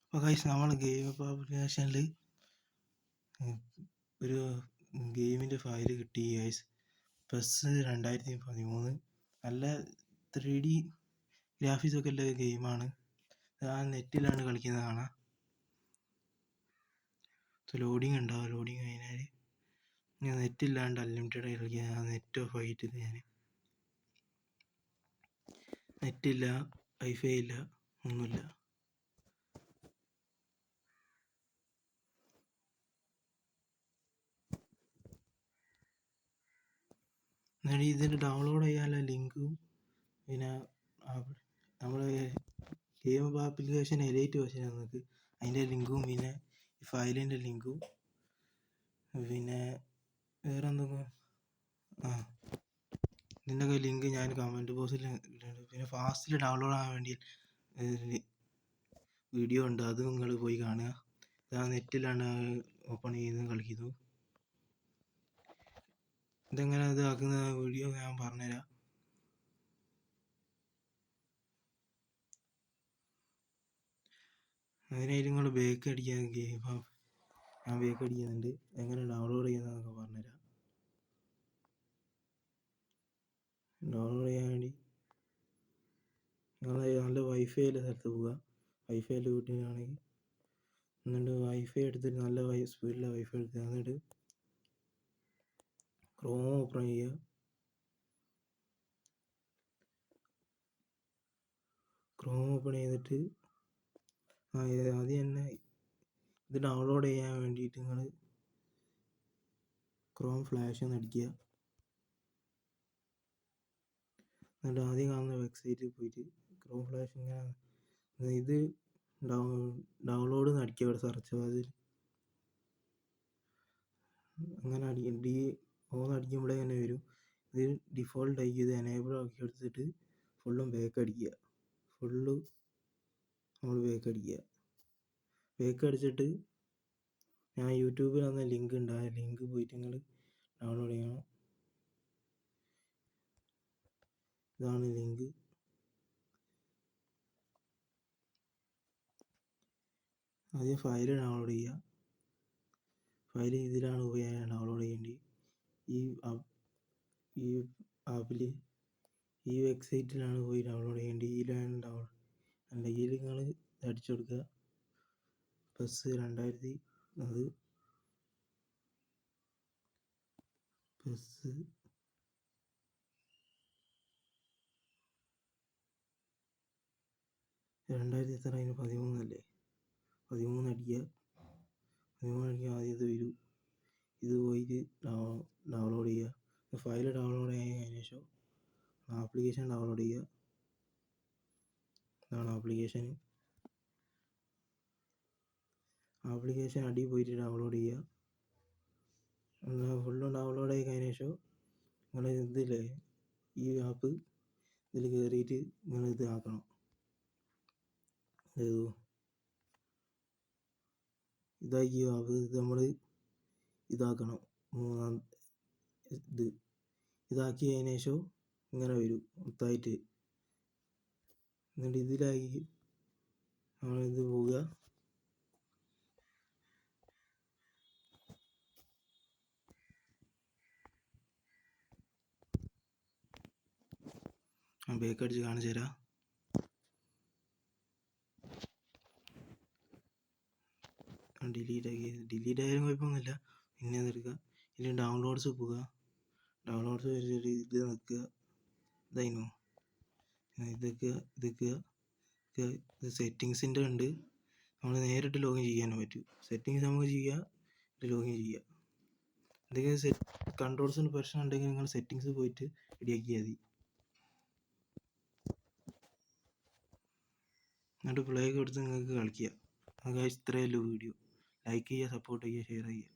അപ്പോൾ ഗൈസ് നമ്മൾ ഗെയിം ആപ്ലിക്കേഷനിൽ ഒരു ഗെയിമിൻ്റെ ഫയൽ കിട്ടി ഗൈസ്. PES 2013 നല്ല 3D ഗ്രാഫിക്സൊക്കെ ഉള്ള ഗെയിമാണ്. ആ നെറ്റിലാണ് കളിക്കുന്നത് കാണാം. ലോഡിങ് ഉണ്ടാവും. ലോഡിങ് കഴിഞ്ഞാൽ ഞാൻ നെറ്റില്ലാണ്ട് അൺലിമിറ്റഡ് ആയി കളിക്കുക. ആ നെറ്റ് ഓഫ് ആയിട്ട് ഞാൻ നെറ്റില്ല, വൈഫൈ ഇല്ല, ഒന്നുമില്ല. എന്നിട്ട് ഇതിന് ഡൗൺലോഡ് ചെയ്യാനുള്ള ലിങ്കും പിന്നെ നമ്മൾ ഗെയിം ആപ്ലിക്കേഷൻ എലൈറ്റ് വെർഷൻ നമുക്ക് അതിൻ്റെ ലിങ്കും പിന്നെ ഫയലിൻ്റെ ലിങ്കും പിന്നെ വേറെ എന്തെങ്കിലും ഇതിൻ്റെയൊക്കെ ലിങ്ക് ഞാൻ കമൻറ്റ് ബോക്സിൽ ഇട്ടിട്ടുണ്ട്. പിന്നെ ഫാസ്റ്റിൽ ഡൗൺലോഡ് ആകാൻ വേണ്ടി വീഡിയോ ഉണ്ട്, അത് നിങ്ങൾ പോയി കാണുക. ഇതാ നെറ്റിലാണ് ഓപ്പൺ ചെയ്ത് കളിക്കുന്നത്. ഇതെങ്ങനെ ഇത് ആക്കുന്ന വീഡിയോ ഞാൻ പറഞ്ഞുതരാം. അതിനായിട്ട് നിങ്ങൾ ബേക്ക് അടിക്കാൻ ഗെയിം ഞാൻ ബേക്ക് അടിക്കുന്നുണ്ട്. എങ്ങനെ ഡൗൺലോഡ് ചെയ്യുന്നതെന്നൊക്കെ പറഞ്ഞുതരാം. ഡൗൺലോഡ് ചെയ്യാൻ വേണ്ടി നിങ്ങൾ നല്ല വൈഫൈയിലെ സ്ഥലത്ത് പോവുക. വൈഫൈയിൽ വീട്ടിലാണെങ്കിൽ എന്നിട്ട് വൈഫൈ എടുത്തിട്ട് നല്ല സ്പീഡിലെ വൈഫൈ എടുക്കുക. എന്നിട്ട് ക്രോം ഓപ്പൺ ചെയ്യുക. ക്രോം ഓപ്പൺ ചെയ്തിട്ട് ആദ്യം തന്നെ ഇത് ഡൗൺലോഡ് ചെയ്യാൻ വേണ്ടിയിട്ട് നിങ്ങൾ ക്രോം ഫ്ലാഷ് ഒന്ന് അടിക്കുക. എന്നിട്ട് ആദ്യം കാണുന്ന വെബ്സൈറ്റിൽ പോയിട്ട് ക്രോം ഫ്ലാഷ് ഇങ്ങനെ ഇത് ഡൗൺലോഡ് എന്ന് അടിക്കുക. അവിടെ സെർച്ച് അതിൽ അങ്ങനെ അടിക്കുമ്പോഴേ തന്നെ വരും. ഇത് ഡിഫോൾട്ട് ആക്കി ഇത് എനേബിൾ ആക്കി എടുത്തിട്ട് ഫുള്ളും ബേക്ക് അടിക്കുക. നമ്മൾ ബേക്ക് അടിക്കുക. ബേക്ക് അടിച്ചിട്ട് ഞാൻ യൂട്യൂബിൽ വന്ന ലിങ്ക് ഉണ്ട്, ആ ലിങ്ക് പോയിട്ട് നിങ്ങൾ ഡൗൺലോഡ് ചെയ്യണം. ഇതാണ് ലിങ്ക്. ആദ്യം ഫയൽ ഡൗൺലോഡ് ചെയ്യുക. ഫയൽ ഇതിലാണ് പോയി ഡൗൺലോഡ് ചെയ്യേണ്ടത്. ഈ ആപ്പിൽ ഈ വെബ്സൈറ്റിലാണ് പോയി ഡൗൺലോഡ് ചെയ്യേണ്ടത്. ഇതിലാണ് അല്ലെങ്കിൽ നിങ്ങൾ അടിച്ചു കൊടുക്കുക PES 2000 അത് PES 2013 അല്ലേ, 13 അടിക്കുക. 13 അടിക്കുക. ആദ്യം ഇത് വരും. ഇത് പോയിട്ട് ഡൗൺലോഡ് ചെയ്യുക. ഫയൽ ഡൗൺലോഡ് ചെയ്തതിന് ശേഷം ആപ്ലിക്കേഷൻ ഡൗൺലോഡ് ചെയ്യുക. ഇതാണ് ആപ്ലിക്കേഷൻ അടിയിൽ പോയിട്ട് ഡൗൺലോഡ് ചെയ്യുക. ഫുള്ളും ഡൗൺലോഡ് ആയി കഴിഞ്ഞ ശേഷം നിങ്ങൾ ഇതില്ലേ ഈ ആപ്പ് ഇതിൽ കയറിയിട്ട് നിങ്ങൾ ഇത് ആക്കണം. ഇതാക്കി ആപ്പ് ഇത് നമ്മൾ ഇതാക്കണം. ഇതാക്കി അതിന് ശേഷം ഇങ്ങനെ വരും മൊത്തമായിട്ട്. എന്നിട്ട് ഇതിലാക്കി നമ്മളിത് പോവുക. ബേക്ക് അടിച്ച് കാണിച്ചു തരാം. ഡിലീറ്റ് ആയാലും കുഴപ്പമൊന്നുമില്ല. പിന്നെ അതെടുക്കുക. ഇനി ഡൗൺലോഡ്സ് പോവുക. ഡൗൺലോഡ്സ് വെച്ചിട്ട് ഇത് നിൽക്കുക. ഇതായിരുന്നു ഇതൊക്കെ ഇത് സെറ്റിങ്സിൻ്റെ ഉണ്ട്. നമ്മൾ നേരിട്ട് ലോഗിൻ ചെയ്യാനും പറ്റും. സെറ്റിങ്സ് നമുക്ക് ചെയ്യുക, ലോഗിൻ ചെയ്യുക. എന്തെങ്കിലും കൺട്രോൾസിന് പ്രശ്നം ഉണ്ടെങ്കിൽ നിങ്ങൾ സെറ്റിങ്സ് പോയിട്ട് റെഡിയാക്കിയാൽ മതി. എന്നിട്ട് പ്ലേ കൊടുത്ത് നിങ്ങൾക്ക് കളിക്കുക. അത് ഇത്രയേ ഉള്ളൂ വീഡിയോ. ലൈക്ക് ചെയ്യുക, സപ്പോർട്ട് ചെയ്യുക, ഷെയർ ചെയ്യുക.